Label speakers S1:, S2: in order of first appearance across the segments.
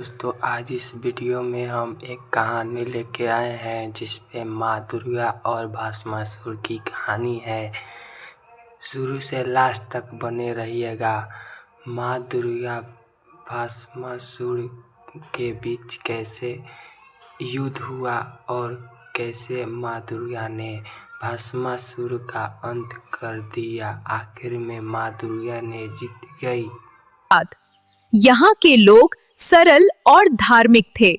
S1: दोस्तों आज इस वीडियो में हम एक कहानी लेके आए हैं जिसपे माँ दुर्गा और भस्मासुर की कहानी है। शुरू से लास्ट तक बने रहिएगा। माँ दुर्गा भस्मासुर के बीच कैसे युद्ध हुआ और कैसे माँ दुर्गा ने भस्मासुर का अंत कर दिया। आखिर में माँ दुर्गा ने जीत गई।
S2: यहाँ के लोग सरल और धार्मिक थे।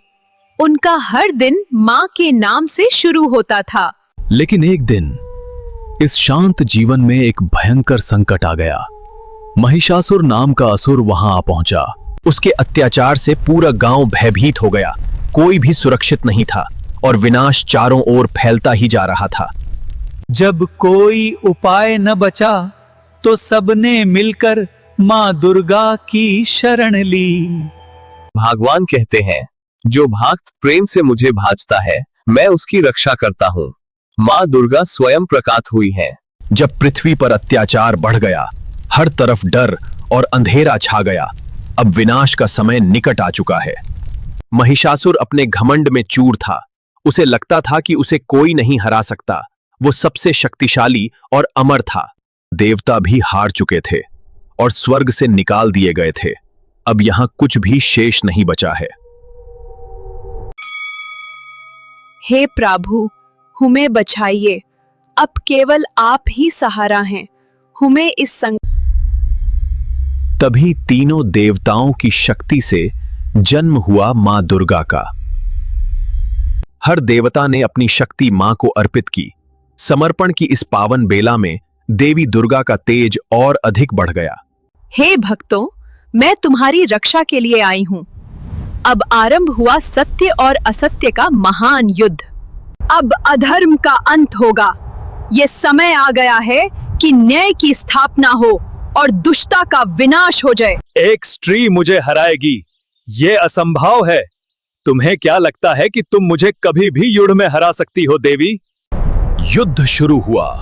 S2: उनका हर दिन माँ के नाम से शुरू होता था।
S3: लेकिन एक दिन इस शांत जीवन में एक भयंकर संकट आ गया। महिषासुर नाम का असुर वहां आ पहुंचा। उसके अत्याचार से पूरा गांव भयभीत हो गया। कोई भी सुरक्षित नहीं था और विनाश चारों ओर फैलता ही जा रहा था।
S4: जब कोई उपाय न बचा तो सबने मिलकर माँ दुर्गा की शरण ली।
S3: भगवान कहते हैं, जो भक्त प्रेम से मुझे भाजता है मैं उसकी रक्षा करता हूँ। माँ दुर्गा स्वयं प्रकट हुई है। जब पृथ्वी पर अत्याचार बढ़ गया, हर तरफ डर और अंधेरा छा गया। अब विनाश का समय निकट आ चुका है। महिषासुर अपने घमंड में चूर था। उसे लगता था कि उसे कोई नहीं हरा सकता। वो सबसे शक्तिशाली और अमर था। देवता भी हार चुके थे और स्वर्ग से निकाल दिए गए थे। अब यहां कुछ भी शेष नहीं बचा है।
S2: हे प्रभु, हमें बचाइए। अब केवल आप ही सहारा हैं। हमें इस
S3: तभी तीनों देवताओं की शक्ति से जन्म हुआ मां दुर्गा का। हर देवता ने अपनी शक्ति मां को अर्पित की। समर्पण की इस पावन बेला में देवी दुर्गा का तेज और अधिक बढ़ गया।
S2: हे भक्तों, मैं तुम्हारी रक्षा के लिए आई हूँ। अब आरंभ हुआ सत्य और असत्य का महान युद्ध। अब अधर्म का अंत होगा। ये समय आ गया है कि न्याय की स्थापना हो और दुष्टता का विनाश हो जाए।
S4: एक स्त्री मुझे हराएगी, ये असंभव है। तुम्हें क्या लगता है कि तुम मुझे कभी भी युद्ध में हरा सकती हो देवी?
S3: युद्ध शुरू हुआ।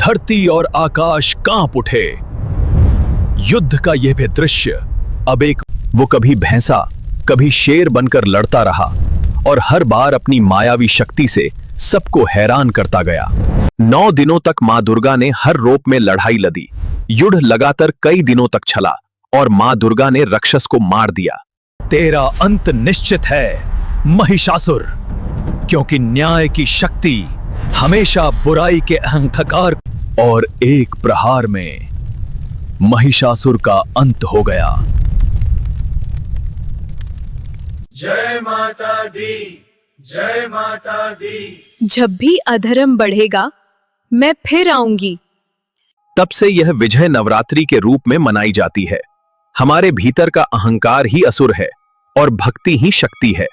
S3: धरती और आकाश कांप उठे। युद्ध का यह भी दृश्य अब वो कभी भैंसा कभी शेर बनकर लड़ता रहा और हर बार अपनी मायावी शक्ति से सबको हैरान करता गया। 9 दिनों तक मां दुर्गा ने हर रूप में लड़ाई लड़ी। युद्ध लगातार कई दिनों तक चला और मां दुर्गा ने राक्षस को मार दिया।
S4: तेरा अंत निश्चित है महिषासुर, क्योंकि न्याय की शक्ति हमेशा बुराई के अहंकार।
S3: और एक प्रहार में महिषासुर का अंत हो गया।
S5: जय माता दी, जय माता दी।
S2: जब भी अधर्म बढ़ेगा मैं फिर आऊंगी।
S3: तब से यह विजय नवरात्रि के रूप में मनाई जाती है। हमारे भीतर का अहंकार ही असुर है और भक्ति ही शक्ति है।